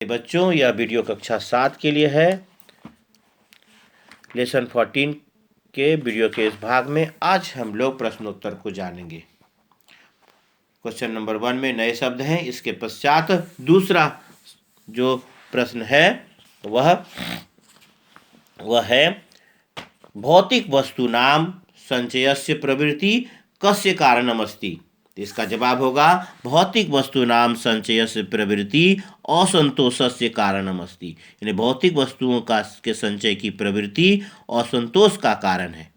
बच्चों, यह वीडियो कक्षा 7 के लिए है। लेसन 14 के वीडियो के इस भाग में आज हम लोग प्रश्नोत्तर को जानेंगे। क्वेश्चन नंबर 1 में नए शब्द हैं। इसके पश्चात दूसरा जो प्रश्न है वह है भौतिक वस्तूनां संचयस्य प्रवृत्ति कस्य कारणम् अस्ति। इसका जवाब होगा भौतिक वस्तूनां संचयस्य प्रवृत्ति असंतोषस्य कारणम् अस्ति। यानी भौतिक वस्तुओं के संचय की प्रवृत्ति असंतोष का कारण है।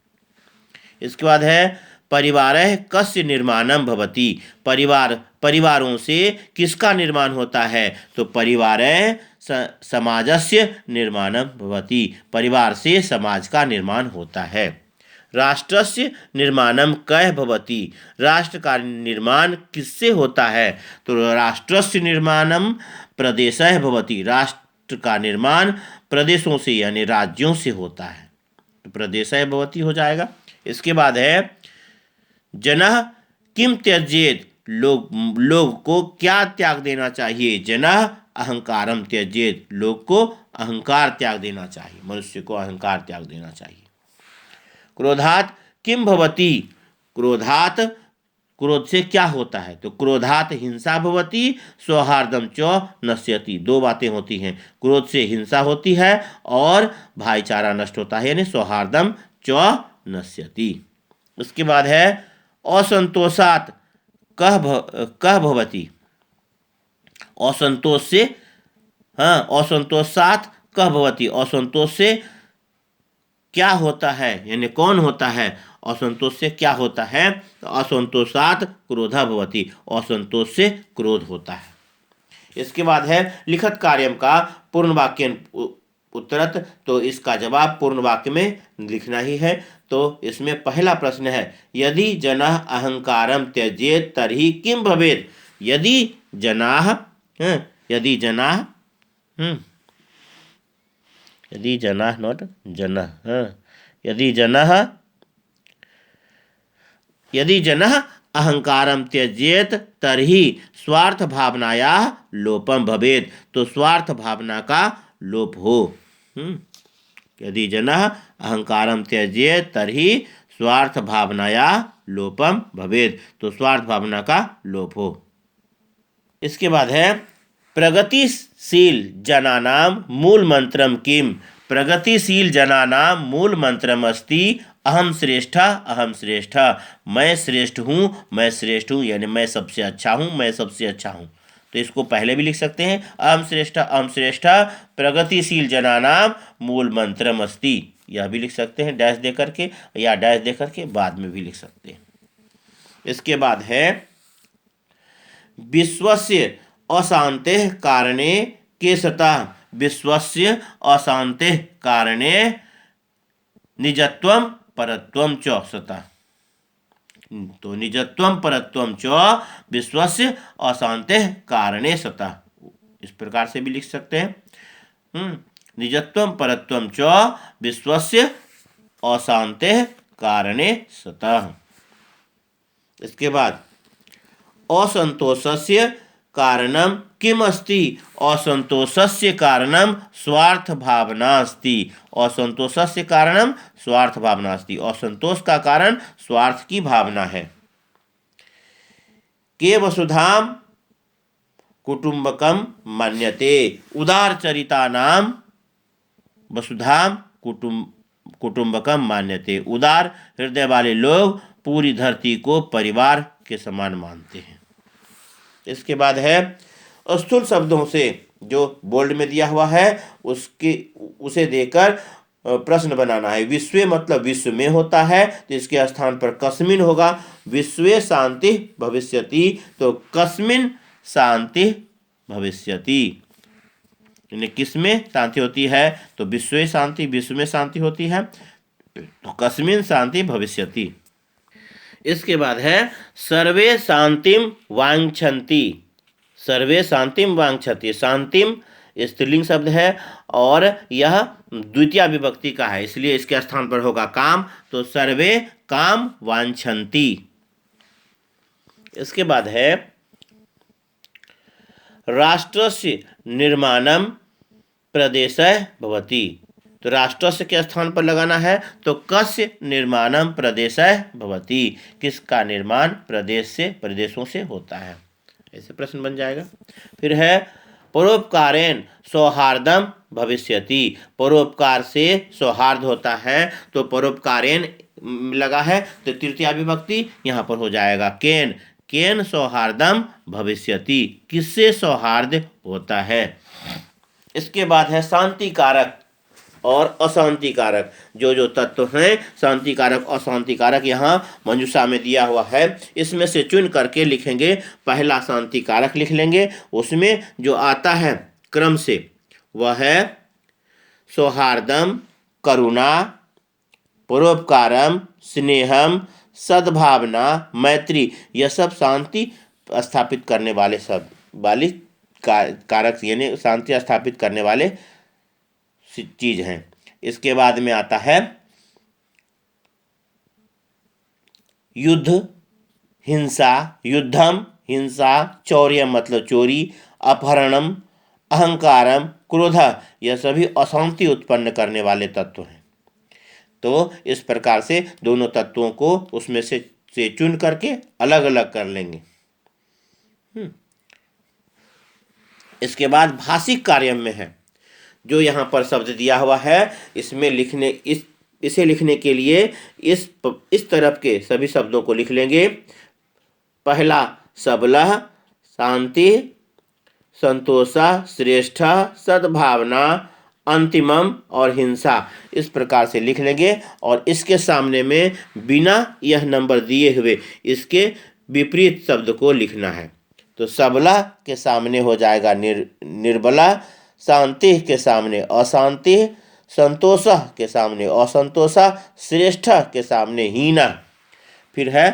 इसके बाद है परिवारः कस्य निर्माणं भवति। परिवारों से किसका निर्माण होता है? तो परिवारः समाजस्य निर्माणं भवति। परिवार से समाज का निर्माण होता है। राष्ट्रस्य निर्माणं कः भवति। राष्ट्र का निर्माण किससे होता है? तो राष्ट्रस्य निर्माणं प्रदेशः भवति। राष्ट्र का निर्माण प्रदेशों से यानी राज्यों से होता है, तो प्रदेशः भवति हो जाएगा। इसके बाद है जनः किम त्यजेत। लोग को क्या त्याग देना चाहिए? जनः अहंकारम त्यजेत। लोग को अहंकार त्याग देना चाहिए, मनुष्य को अहंकार त्याग देना चाहिए। क्रोधात किम भवति। क्रोध से क्या होता है? तो क्रोधात हिंसा भवति सौहार्दम च नश्यति। दो बातें होती हैं, क्रोध से हिंसा होती है और भाईचारा नष्ट होता है, यानी सौहार्दम च नश्यति। उसके बाद है असंतोषात कह भवति। असंतोष से असंतोषात कह भवति। असंतोष से क्या होता है, यानी कौन होता है? असंतोष से क्या होता है? तो असंतोषात क्रोधा भवति। असंतोष से क्रोध होता है। इसके बाद है लिखत कार्यम का पूर्ण वाक्य उत्तरत। तो इसका जवाब पूर्ण वाक्य में लिखना ही है। तो इसमें पहला प्रश्न है यदि जनाः अहंकारम त्यजेत तर्हि किम भवेत्। यदि जनाः यदि जनः अहंकारम त्यजेत तर्हि स्वार्थ भावनायाः लोपम भवेत्। तो स्वार्थ भावना का लोप हो। यदि जनः अहंकारम त्यजेत तर्हि स्वार्थ भावनायाः लोपम भवेत्। तो स्वार्थ भावना का लोप हो। इसके बाद है प्रगतिशील जनानां मूल मंत्रम किम। प्रगतिशील जनानां मूल मंत्रम अस्ति अहम श्रेष्ठ। मैं श्रेष्ठ हूँ, यानी मैं सबसे अच्छा हूँ। तो इसको पहले भी लिख सकते हैं अहम श्रेष्ठ प्रगतिशील जनानां मूल मंत्रम अस्ति। यह भी लिख सकते हैं डैश दे करके, या डैश दे करके बाद में भी लिख सकते हैं। इसके बाद है विश्वस्य अशांतेः कारणे केशतः। विश्वस्य अशांतेः कारणे निजत्वं परत्वं च सतः। तो निजत्वं परत्वं च विश्वस्य अशांतेः कारणे सतः। इस प्रकार से भी लिख सकते हैं निजत्वं परत्वं च विश्वस्य अशांतेः कारणे सतः। इसके बाद असंतोषस्य कारणम किम अस्ति। असंतोषस्य कारणम स्वार्थ भावना अस्ति। असंतोषस्य कारणम स्वार्थ भावना अस्ति। असंतोष का कारण स्वार्थ की भावना है। के वसुधाम कुटुंबकम मन्यते। उदार चरितानां वसुधाम कुटुंबकम मान्यते। उदार हृदय वाले लोग पूरी धरती को परिवार के समान मानते हैं। इसके बाद है स्थूल शब्दों से जो बोल्ड में दिया हुआ है उसे देकर प्रश्न बनाना है। विश्वे मतलब विश्व में होता है, तो इसके स्थान पर कस्मिन होगा। विश्वे शांति भविष्यति, तो कस्मिन शांति भविष्यति, यानी किसमें शांति होती है? तो विश्व में शांति होती है, तो कस्मिन शांति भविष्यति। इसके बाद है सर्वे शांतिम वांछन्ति। सर्वे शांतिम वांछन्ति। शांतिम स्त्रीलिंग शब्द है और यह द्वितीय विभक्ति का है, इसलिए इसके स्थान पर होगा काम। तो सर्वे काम वांछन्ति। इसके बाद है राष्ट्रस्य निर्माणम प्रदेशः भवति। तो राष्ट्रस्य के स्थान पर लगाना है तो कस्य निर्माणम प्रदेशः भवति, किसका निर्माण प्रदेशों से होता है, ऐसे प्रश्न बन जाएगा। फिर है परोपकारेण सौहार्दम भविष्यति, परोपकार से सौहार्द होता है, तो परोपकारेण लगा है तो तृतीया विभक्ति यहाँ पर हो जाएगा केन, केन सौहार्दम भविष्यति, किससे सौहार्द होता है। इसके बाद है शांति कारक और अशांति कारक, जो तत्व हैं शांति कारक अशांति कारक यहाँ मंजूषा में दिया हुआ है, इसमें से चुन करके लिखेंगे। पहला शांति कारक लिख लेंगे, उसमें जो आता है क्रम से वह है सौहार्दम, करुणा, परोपकारम, स्नेहम, सद्भावना, मैत्री, यह सब शांति स्थापित करने वाले कारक यानी शांति स्थापित करने वाले चीज हैं। इसके बाद में आता है युद्ध, हिंसा, युद्धम हिंसा, चौर्य मतलब चोरी, अपहरणम, अहंकारम, क्रोध, यह सभी अशांति उत्पन्न करने वाले तत्व हैं। तो इस प्रकार से दोनों तत्वों को उसमें से चुन करके अलग अलग कर लेंगे। इसके बाद भाषिक कार्य में है, जो यहाँ पर शब्द दिया हुआ है, इसमें इसे लिखने के लिए इस तरफ के सभी शब्दों को लिख लेंगे। पहला सबलह, शांति, संतोषा, श्रेष्ठ, सद्भावना, अंतिमम और हिंसा, इस प्रकार से लिख लेंगे। और इसके सामने में बिना यह नंबर दिए हुए इसके विपरीत शब्द को लिखना है। तो सबला के सामने हो जाएगा निर्बला, शांति के सामने अशांति, संतोष के सामने असंतोषा, श्रेष्ठ के सामने हीना। फिर है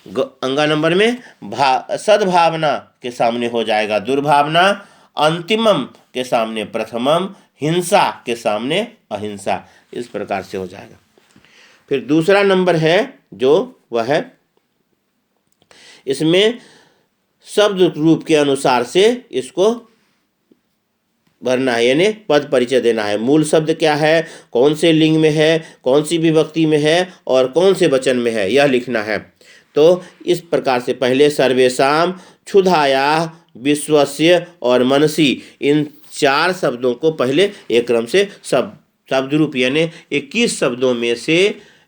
अंगा नंबर में सद्भावना के सामने हो जाएगा दुर्भावना, अंतिमम के सामने प्रथमम, हिंसा के सामने अहिंसा, इस प्रकार से हो जाएगा। फिर दूसरा नंबर है जो वह है, इसमें शब्द रूप के अनुसार से इसको भरना है, यानी पद परिचय देना है। मूल शब्द क्या है, कौन से लिंग में है, कौन सी विभक्ति में है और कौन से वचन में है, यह लिखना है। तो इस प्रकार से पहले सर्वेषाम, क्षुधाया, विश्वस्य और मनसी, इन 4 शब्दों को पहले एक क्रम से शब्द रूप यानी 21 शब्दों में से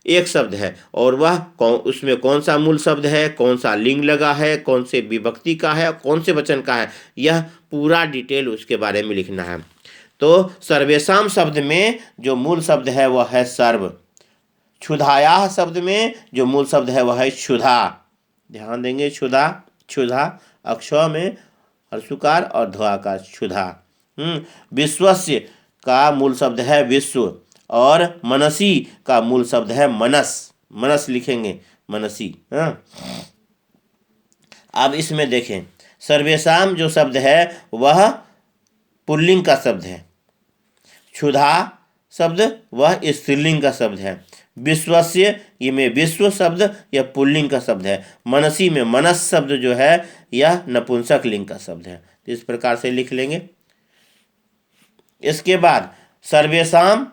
एक शब्द है और वह उसमें कौन सा मूल शब्द है, कौन सा लिंग लगा है, कौन से विभक्ति का है, कौन से वचन का है, यह पूरा डिटेल उसके बारे में लिखना है। तो सर्वेषाम शब्द में जो मूल शब्द है वह है सर्व, क्षुधाया शब्द में जो मूल शब्द है वह है क्षुधा, ध्यान देंगे क्षुधा, क्षुधा अक्ष में हर्षुकार और ध्वाकार क्षुधा। विश्वस्य का मूल शब्द है विश्व और मनसी का मूल शब्द है मनस, मनस लिखेंगे मनसी। अब इसमें देखें सर्वेषाम जो शब्द है वह पुल्लिंग का शब्द है, क्षुधा शब्द वह स्त्रीलिंग का शब्द है, विश्वस्य ये में विश्व शब्द यह पुल्लिंग का शब्द है, मनसी में मनस शब्द जो है यह नपुंसक लिंग का शब्द है। तो इस प्रकार से लिख लेंगे। इसके बाद सर्वेषाम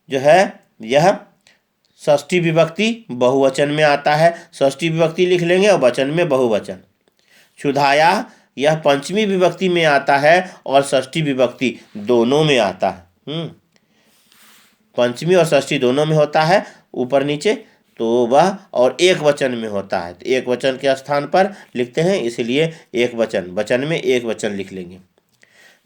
जो है यह षष्ठी विभक्ति बहुवचन में आता है, षष्ठी विभक्ति लिख लेंगे और वचन में बहुवचन। क्षुधाया यह पंचमी विभक्ति में आता है और षष्ठी विभक्ति दोनों में आता है। पंचमी और षष्ठी दोनों में होता है ऊपर नीचे, तो वह और एक वचन में होता है, तो एक वचन के स्थान पर लिखते हैं इसलिए एक वचन, वचन में एक वचन लिख लेंगे।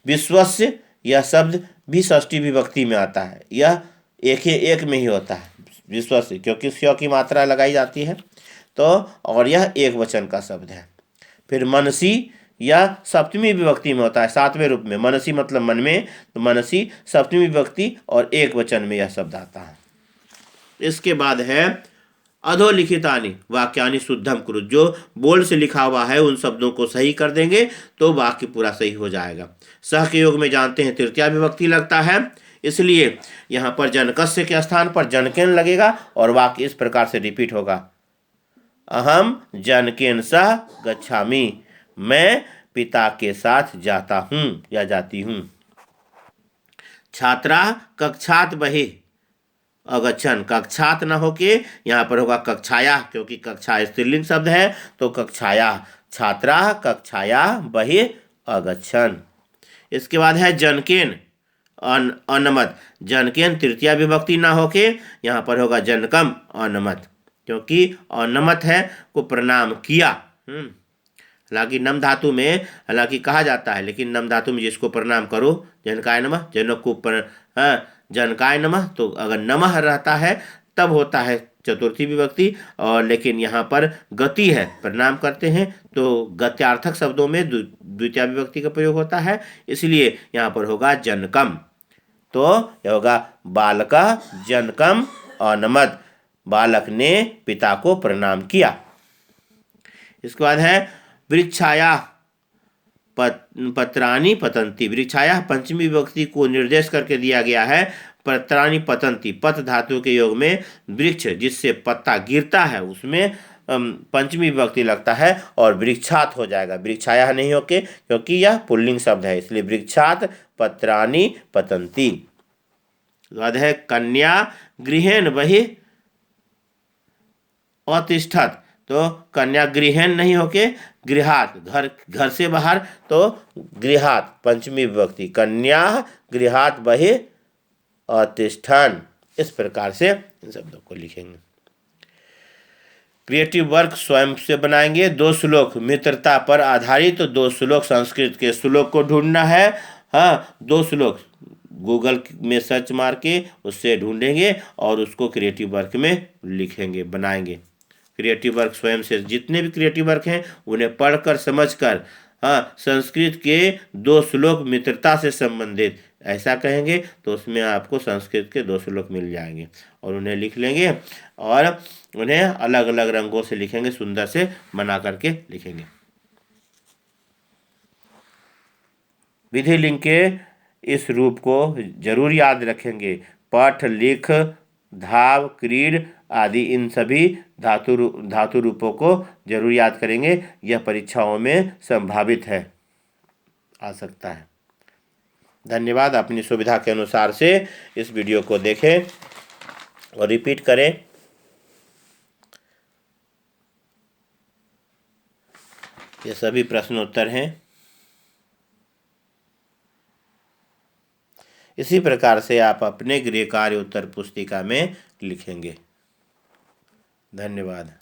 विश्वस्य यह शब्द भी षष्ठी विभक्ति में आता है, यह एक में ही होता है विश्वस्य, क्योंकि स्व की मात्रा लगाई जाती है तो, और यह एक वचन का शब्द है। फिर मनसी यह सप्तमी विभक्ति में होता है, 7वें रूप में, मनसी मतलब मन में, तो मनसी सप्तमी विभक्ति और एक वचन में यह शब्द आता है। इसके बाद है अधोलिखितानि वाक्यानि शुद्धम कुरु, जो बोल्ड से लिखा हुआ है उन शब्दों को सही कर देंगे तो वाक्य पूरा सही हो जाएगा। सह के योग में जानते हैं तृतीया विभक्ति लगता है, इसलिए यहाँ पर जनकस्य के स्थान पर जनकेन लगेगा और वाक्य इस प्रकार से रिपीट होगा, अहम जनकेन सह गच्छामि, मैं पिता के साथ जाता हूँ या जाती हूँ। छात्रा कक्षात बहिः अगच्छन्, कक्षात न होके यहाँ पर होगा कक्षाया, क्योंकि कक्षा स्त्रीलिंग शब्द है तो कक्षाया। छात्रा कक्षाया बहिः अगच्छन्। इसके बाद है जनकेन अनमत, जनकेन तृतीया विभक्ति ना होके यहाँ पर होगा जनकम अनमत, क्योंकि अनमत है को प्रणाम किया। हालांकि नम धातु में हालांकि कहा जाता है, लेकिन नम धातु में जिसको प्रणाम करो, जनकाय नमः, जनक को जनकाय नमः, तो अगर नमः रहता है तब होता है चतुर्थी विभक्ति, और लेकिन यहाँ पर गति है, प्रणाम करते हैं तो गत्यार्थक शब्दों में द्वितीय विभक्ति का प्रयोग होता है, इसलिए यहाँ पर होगा जनकम। तो यह होगा बालका जनकम अनमत, बालक ने पिता को प्रणाम किया। इसके बाद है वृक्षाया पत्राणि पतंती। वृक्षाया पंचमी विभक्ति को निर्देश करके दिया गया है। पत्राणि पतंती, पत धातु के योग में वृक्ष जिससे पत्ता गिरता है उसमें पंचमी विभक्ति लगता है और वृक्षात हो जाएगा, वृक्षाया नहीं होके, क्योंकि यह पुल्लिंग शब्द है, इसलिए वृक्षात पत्राणि पतंती। बाद है कन्या गृहेण बहिः अतिष्ठत, तो कन्या गृहेण नहीं होके गृहात, घर से बाहर, तो गृहात पंचमी विभक्ति, कन्या गृहात बहिः अतिष्ठन्। इस प्रकार से इन शब्दों को लिखेंगे। क्रिएटिव वर्क स्वयं से बनाएंगे। 2 श्लोक मित्रता पर आधारित, तो 2 श्लोक संस्कृत के श्लोक को ढूंढना है। हाँ, 2 श्लोक गूगल में सर्च मार के उससे ढूंढेंगे और उसको क्रिएटिव वर्क में लिखेंगे, बनाएंगे। क्रिएटिव वर्क स्वयं से, जितने भी क्रिएटिव वर्क हैं उन्हें पढ़कर समझकर, हाँ, संस्कृत के 2 श्लोक मित्रता से संबंधित ऐसा कहेंगे तो उसमें आपको संस्कृत के 2 श्लोक मिल जाएंगे और उन्हें लिख लेंगे और उन्हें अलग अलग रंगों से लिखेंगे, सुंदर से बना करके लिखेंगे। विधि लिंग के इस रूप को जरूर याद रखेंगे। पठ, लिख, धाव, क्रीड आदि इन सभी धातु रूपों को जरूर याद करेंगे। यह परीक्षाओं में संभावित है, आ सकता है। धन्यवाद। अपनी सुविधा के अनुसार से इस वीडियो को देखें और रिपीट करें। ये सभी प्रश्न उत्तर हैं। इसी प्रकार से आप अपने गृह कार्य उत्तर पुस्तिका में लिखेंगे। धन्यवाद।